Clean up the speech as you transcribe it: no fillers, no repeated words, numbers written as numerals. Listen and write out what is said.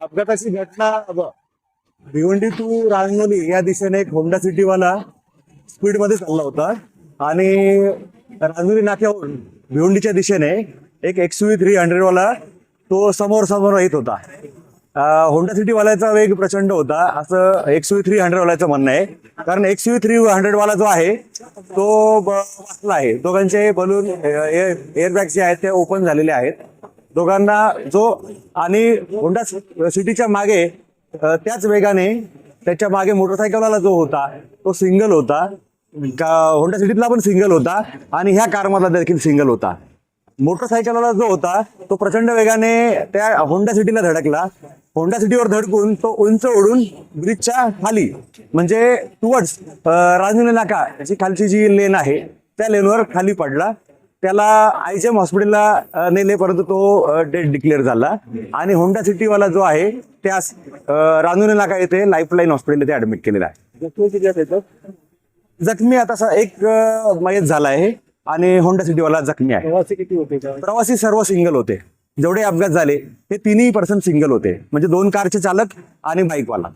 अपघाताची घटना भिवंडी टू रांगोली या दिशेने एक होंडा सिटीवाला स्पीड मध्ये चालला होता आणि रांगोली नाक्यावरून भिवंडीच्या दिशेने एक XUV 300 वाला तो समोर येत होता. होंडा सिटीवाल्याचा वेग प्रचंड होता असं XUV 300 वाल्याचं म्हणणं आहे. कारण XUV 300 वाला जो आहे तो वाचला आहे. दोघांचे बलून एअरबॅग जे आहेत ते ओपन झालेले आहेत दोघांना. आणि होंडा सिटीच्या मागे त्याच वेगाने त्याच्या मागे मोटरसायकलवाला जो होता तो सिंगल होता. होंडा सिटीतला पण सिंगल होता आणि ह्या कारमधला देखील सिंगल होता. मोटरसायकलवाला जो होता तो प्रचंड वेगाने त्या होंडा सिटीला धडकला. होंडा सिटीवर धडकून तो उंच उडून ब्रिजच्या खाली म्हणजे टुवर्ड्स रांजणी नाका याची खालची जी लेन आहे त्या लेनवर खाली पडला. त्याला IGM हॉस्पिटलला नेले परंतु तो डेथ डिक्लेअर झाला. आणि होंडा सिटीवाला जो आहे त्या रांजणी नाका येथे लाईफलाईन हॉस्पिटल येथे ऍडमिट केलेला आहे. जखमी आता एक मयत झाला आहे आणि होंडा सिटीवाला जखमी आहे. प्रवासी किती होते? प्रवासी सर्व सिंगल होते. जेवढे अपघात झाले हे तिन्ही पर्सन सिंगल होते म्हणजे 2 कारचे चालक आणि बाईकवाला.